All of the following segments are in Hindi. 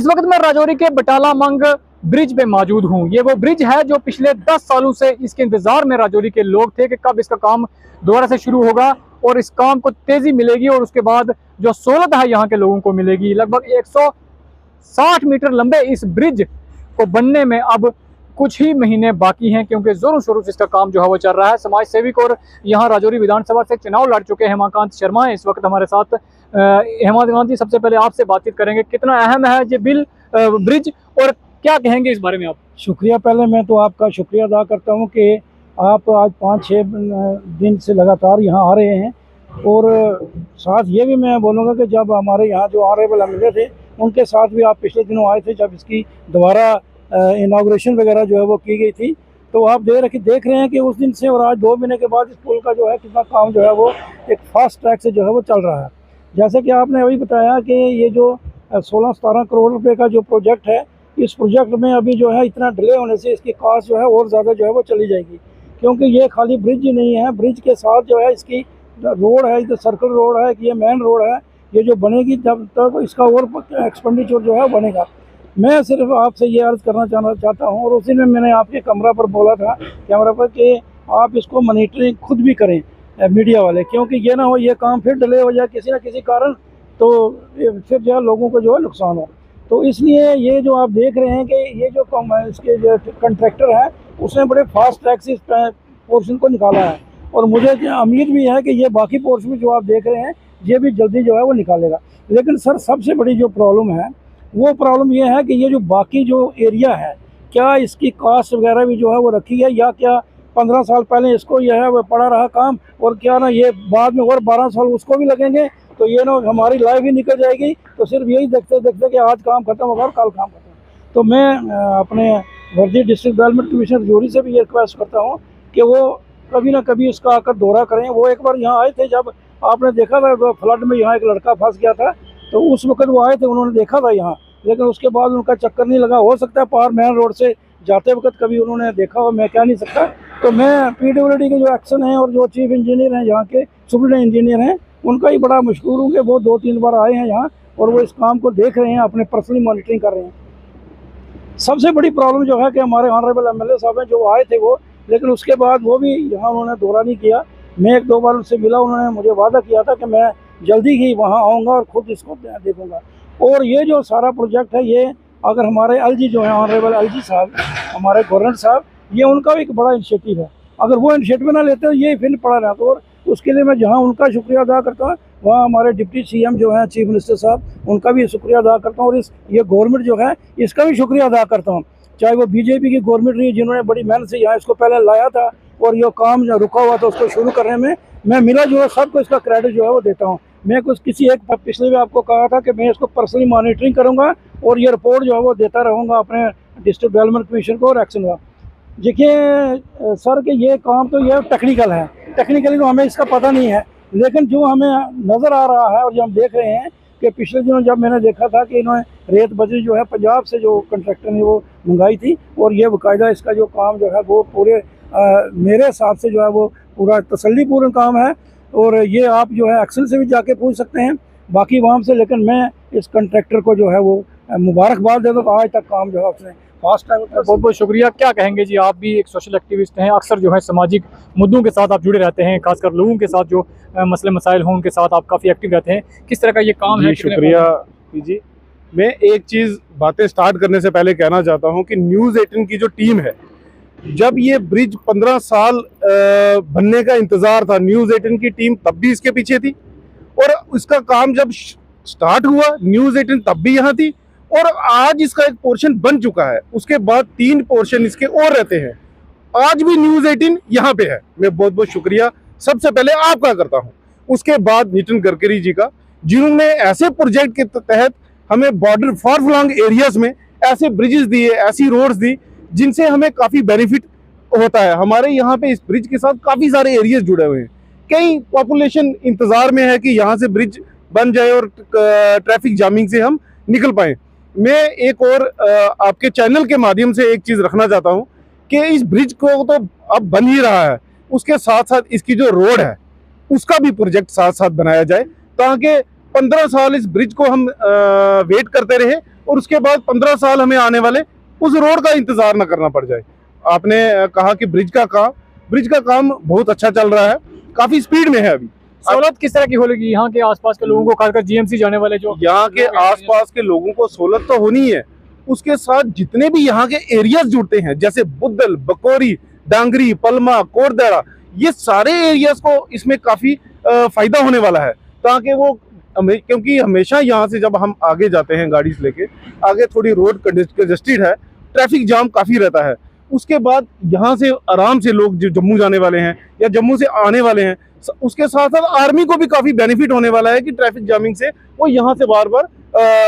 इस वक्त मैं राजौरी के बटाला मंग ब्रिज पे मौजूद हूँ। ये वो ब्रिज है जो पिछले 10 सालों से इसके इंतजार में राजौरी के लोग थे कि कब इसका काम दोबारा से शुरू होगा और इस काम को तेजी मिलेगी और उसके बाद जो सहूलत है यहाँ के लोगों को मिलेगी। लगभग 160 मीटर लंबे इस ब्रिज को बनने में अब कुछ ही महीने बाकी हैं, क्योंकि जोरों शोरों से इसका काम जो है वो चल रहा है। समाज सेविक और यहाँ राजौरी विधानसभा से चुनाव लड़ चुके हेमाकांत शर्मा हैं इस वक्त हमारे साथ। हेमाकांत जी, सबसे पहले आपसे बातचीत करेंगे, कितना अहम है ये ब्रिज और क्या कहेंगे इस बारे में आप? शुक्रिया, पहले मैं तो आपका शुक्रिया अदा करता हूँ कि आप आज 5-6 दिन से लगातार यहाँ आ रहे हैं। और साथ ये भी मैं बोलूँगा कि जब हमारे यहाँ जो ऑनरेबल एमएलए थे उनके साथ भी आप पिछले दिनों आए थे, जब इसकी दोबारा इनाग्रेशन वगैरह जो है वो की गई थी, तो आप देख रहे हैं कि उस दिन से और आज 2 महीने के बाद इस पुल का जो है कितना काम जो है वो एक फास्ट ट्रैक से जो है वो चल रहा है। जैसे कि आपने अभी बताया कि ये जो 16-17 करोड़ रुपए का जो प्रोजेक्ट है, इस प्रोजेक्ट में अभी जो है इतना डिले होने से इसकी कॉस्ट जो है और ज़्यादा जो है वो चली जाएगी, क्योंकि ये खाली ब्रिज ही नहीं है, ब्रिज के साथ जो है इसकी रोड है, इधर सर्कल रोड है, कि ये मेन रोड है, ये जो बनेगी तब तक इसका और एक्सपेंडिचर जो है बनेगा। मैं सिर्फ आपसे ये अर्ज़ करना चाहता हूँ, और उसी में मैंने आपके कैमरा पर बोला था कि आप इसको मॉनिटरिंग खुद भी करें मीडिया वाले, क्योंकि ये ना हो ये काम फिर डिले हो जाए किसी न किसी कारण, तो फिर जो है लोगों को जो है नुकसान हो। तो इसलिए ये जो आप देख रहे हैं कि ये जो इसके जो कंट्रैक्टर है उसने बड़े फास्ट ट्रैक से इस पोर्शन को निकाला है, और मुझे उम्मीद भी है कि ये बाकी पोर्शन जो आप देख रहे हैं ये भी जल्दी जो है वो निकालेगा। लेकिन सर, सबसे बड़ी जो प्रॉब्लम है वो प्रॉब्लम ये है कि ये जो बाकी जो एरिया है, क्या इसकी कास्ट वगैरह भी जो है वो रखी है, या क्या 15 साल पहले इसको यह है वो पड़ा रहा काम, और क्या ना ये बाद में और 12 साल उसको भी लगेंगे, तो ये ना हमारी लाइफ ही निकल जाएगी। तो सिर्फ यही देखते देखते कि आज काम खत्म होगा और कल काम खत्म। तो मैं अपने वर्दी डिस्ट्रिक्ट डेवलपमेंट कमिश्नर राजौरी से भी ये रिक्वेस्ट करता हूँ कि वो कभी ना कभी इसका आकर दौरा करें। वो एक बार यहाँ आए थे, जब आपने देखा था फ्लड में यहाँ एक लड़का फंस गया था, तो उस वक्त वो आए थे, उन्होंने देखा था यहाँ, लेकिन उसके बाद उनका चक्कर नहीं लगा। हो सकता है पार मेन रोड से जाते वक्त कभी उन्होंने देखा हो, मैं कह नहीं सकता। तो मैं PWD के जो एक्शन है और जो चीफ इंजीनियर हैं यहाँ के, सुपरिटेंडेंट इंजीनियर हैं, उनका ही बड़ा मशहूर हूँ कि वो 2-3 बार आए हैं यहाँ और वो इस काम को देख रहे हैं, अपने पर्सनली मॉनिटरिंग कर रहे हैं। सबसे बड़ी प्रॉब्लम जो है कि हमारे ऑनरेबल एमएलए साहब हैं, जो आए थे वो, लेकिन उसके बाद वो भी यहाँ उन्होंने दौरा नहीं किया। मैं 1-2 बार उनसे मिला, उन्होंने मुझे वादा किया था कि मैं जल्दी ही वहाँ आऊँगा और ख़ुद इसको देखूँगा। और ये जो सारा प्रोजेक्ट है, ये अगर हमारे LG जो है ऑनरेबल LG साहब, हमारे गवर्नर साहब, ये उनका भी एक बड़ा इनिशिएटिव है। अगर वो इनिशिएटिव ना लेते ये फिर पड़ा रहता, और उसके लिए मैं जहाँ उनका शुक्रिया अदा करता हूँ, वहाँ हमारे डिप्टी CM जो हैं, चीफ मिनिस्टर साहब, उनका भी शुक्रिया अदा करता हूँ, और ये गवर्नमेंट जो है इसका भी शुक्रिया अदा करता हूँ। चाहे वो BJP की गवर्नमेंट रही, जिन्होंने बड़ी मेहनत से यहाँ इसको पहले लाया था, और ये काम जो रुका हुआ था उसको शुरू करने में मैं मिला जो सबको इसका क्रेडिट जो है वो देता हूँ। मैं कुछ किसी एक पिछले भी आपको कहा था कि मैं इसको पर्सनली मॉनिटरिंग करूँगा और ये रिपोर्ट जो है वो देता रहूँगा अपने डिस्ट्रिक्ट डेवलपमेंट कमीशन को और एक्शन का। देखिए सर कि ये काम तो ये टेक्निकल है, टेक्निकली तो हमें इसका पता नहीं है, लेकिन जो हमें नज़र आ रहा है और जो हम देख रहे हैं कि पिछले दिनों जब मैंने देखा था कि इन्होंने रेत बजरी जो है पंजाब से जो कंट्रैक्टर ने वो मंगाई थी, और ये बाकायदा इसका जो काम जो है वो पूरे मेरे हिसाब से जो है वो पूरा तसल्लीपूर्ण काम है। और ये आप जो है एक्सेल से भी जाके पूछ सकते हैं बाकी वहाँ से, लेकिन मैं इस कंट्रैक्टर को जो है वो मुबारकबाद दे दूँ, आज तक काम जो है उसने फास्ट टाइम। बहुत बहुत शुक्रिया। क्या कहेंगे जी, आप भी एक सोशल एक्टिविस्ट हैं, अक्सर जो है सामाजिक मुद्दों के साथ आप जुड़े रहते हैं, खासकर लोगों के साथ जो मसले मसाइल हों उनके साथ आप काफ़ी एक्टिव रहते हैं, किस तरह का ये काम है? शुक्रिया जी। मैं एक चीज़ बातें स्टार्ट करने से पहले कहना चाहता हूँ कि न्यूज़ 18 की जो टीम है, जब ये ब्रिज 15 साल बनने का इंतज़ार था, न्यूज़ 18 की टीम तब भी इसके पीछे थी, और इसका काम जब स्टार्ट हुआ न्यूज़ 18 तब भी यहाँ थी, और आज इसका एक पोर्शन बन चुका है, उसके बाद 3 पोर्शन इसके और रहते हैं, आज भी न्यूज़ 18 यहाँ पे है। मैं बहुत बहुत शुक्रिया सबसे पहले आपका करता हूँ, उसके बाद नितिन गडकरी जी का, जिन्होंने ऐसे प्रोजेक्ट के तहत हमें बॉर्डर फार फ्लंग एरियाज में ऐसे ब्रिजेस दिए, ऐसी रोड्स दी, जिनसे हमें काफ़ी बेनिफिट होता है। हमारे यहाँ पे इस ब्रिज के साथ काफ़ी सारे एरियाज जुड़े हुए हैं, कई पॉपुलेशन इंतज़ार में है कि यहाँ से ब्रिज बन जाए और ट्रैफिक जामिंग से हम निकल पाएँ। मैं एक और आपके चैनल के माध्यम से एक चीज़ रखना चाहता हूँ कि इस ब्रिज को तो अब बन ही रहा है, उसके साथ साथ इसकी जो रोड है उसका भी प्रोजेक्ट साथ साथ बनाया जाए, ताकि 15 साल इस ब्रिज को हम वेट करते रहे और उसके बाद 15 साल हमें आने वाले उस रोड का इंतजार न करना पड़ जाए। आपने कहा कि ब्रिज का काम बहुत अच्छा चल रहा है, काफी स्पीड में है अभी। सहूलत किस तरह की होगी यहाँ के आसपास के लोगों को, खासकर जीएमसी जाने वाले जो यहाँ के आसपास के लोगों को सहूलत तो होनी है, उसके साथ जितने भी यहाँ के एरियाज जुड़ते हैं जैसे बुद्धल, बकोरी, डांगरी, पलमा, कोटदारा, ये सारे एरियाज को इसमें काफी फायदा होने वाला है। ताकि वो क्योंकि हमेशा यहाँ से जब हम आगे जाते हैं गाड़ी से लेके आगे, थोड़ी रोड कंजेस्टेड है, ट्रैफिक जाम काफी रहता है। उसके बाद यहाँ से आराम से लोग जो जम्मू जाने वाले हैं या जम्मू से आने वाले हैं, उसके साथ साथ आर्मी को भी काफी बेनिफिट होने वाला है कि ट्रैफिक जामिंग से वो यहाँ से बार बार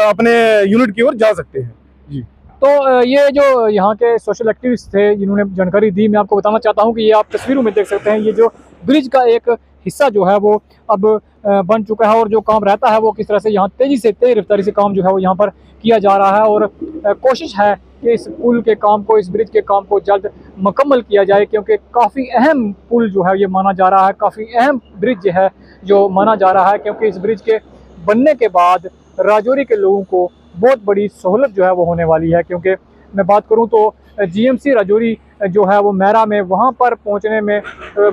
अपने यूनिट की ओर जा सकते हैं। जी, तो ये जो यहाँ के सोशल एक्टिविस्ट थे जिन्होंने जानकारी दी, मैं आपको बताना चाहता हूँ कि ये आप तस्वीरों में देख सकते हैं, ये जो ब्रिज का एक हिस्सा जो है वो अब बन चुका है और जो काम रहता है वो किस तरह से यहाँ तेज़ रफ्तारी से काम जो है वो यहाँ पर किया जा रहा है। और कोशिश है कि इस पुल के काम को, इस ब्रिज के काम को जल्द मुकम्मल किया जाए, क्योंकि काफ़ी अहम पुल जो है ये माना जा रहा है, काफ़ी अहम ब्रिज है जो माना जा रहा है, क्योंकि इस ब्रिज के बनने के बाद राजौरी के लोगों को बहुत बड़ी सहूलत जो है वो होने वाली है। क्योंकि मैं बात करूं तो जीएमसी राजौरी जो है वो मैरा में, वहां पर पहुंचने में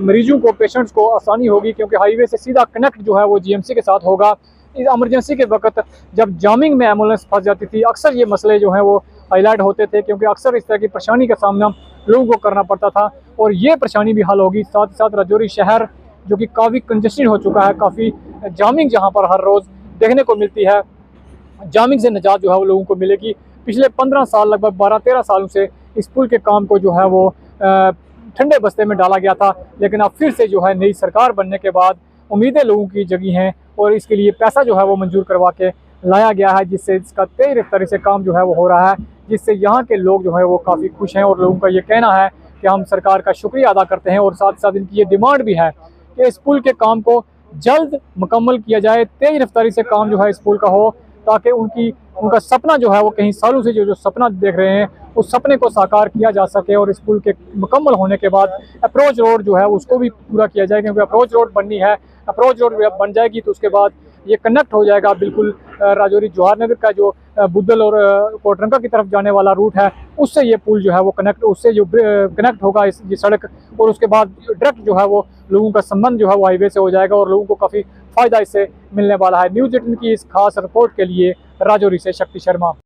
मरीजों को, पेशेंट्स को आसानी होगी, क्योंकि हाईवे से सीधा कनेक्ट जो है वो जीएमसी के साथ होगा। इस इमरजेंसी के वक्त जब जामिंग में एम्बुलेंस फंस जाती थी, अक्सर ये मसले जो हैं वो हाईलाइट होते थे, क्योंकि अक्सर इस तरह की परेशानी का सामना लोगों को करना पड़ता था और ये परेशानी भी हल होगी। साथ ही साथ राजौरी शहर जो कि काफ़ी कंजेस्टेड हो चुका है, काफ़ी जामिंग जहाँ पर हर रोज़ देखने को मिलती है, जामिंग से निजात जो है वो लोगों को मिलेगी। पिछले 15 साल, लगभग 12-13 सालों से इस पुल के काम को जो है वो ठंडे बस्ते में डाला गया था, लेकिन अब फिर से जो है नई सरकार बनने के बाद उम्मीदें लोगों की जगी हैं और इसके लिए पैसा जो है वो मंजूर करवा के लाया गया है, जिससे इसका तेज रफ्तारी से काम जो है वो हो रहा है, जिससे यहाँ के लोग जो है वो काफ़ी खुश हैं। और लोगों का ये कहना है कि हम सरकार का शुक्रिया अदा करते हैं और साथ साथ इनकी ये डिमांड भी है कि इस पुल के काम को जल्द मुकम्मल किया जाए, तेज रफ्तारी से काम जो है इस पुल का हो, ताकि उनका सपना जो है वो कहीं सालों से जो सपना देख रहे हैं उस सपने को साकार किया जा सके। और इस पुल के मुकम्मल होने के बाद अप्रोच रोड जो है उसको भी पूरा किया जाए, क्योंकि अप्रोच रोड बननी है। अप्रोच रोड बन जाएगी तो उसके बाद ये कनेक्ट हो जाएगा बिल्कुल राजौरी जवाहर नगर का जो बुद्धल और कोटरंका की तरफ जाने वाला रूट है, उससे ये पुल जो है वो कनेक्ट होगा ये सड़क, और उसके बाद डायरेक्ट जो है वो लोगों का संबंध जो है वो हाईवे से हो जाएगा और लोगों को काफ़ी फ़ायदा इससे मिलने वाला है। न्यूज़ 18 की इस खास रिपोर्ट के लिए राजौरी से शक्ति शर्मा।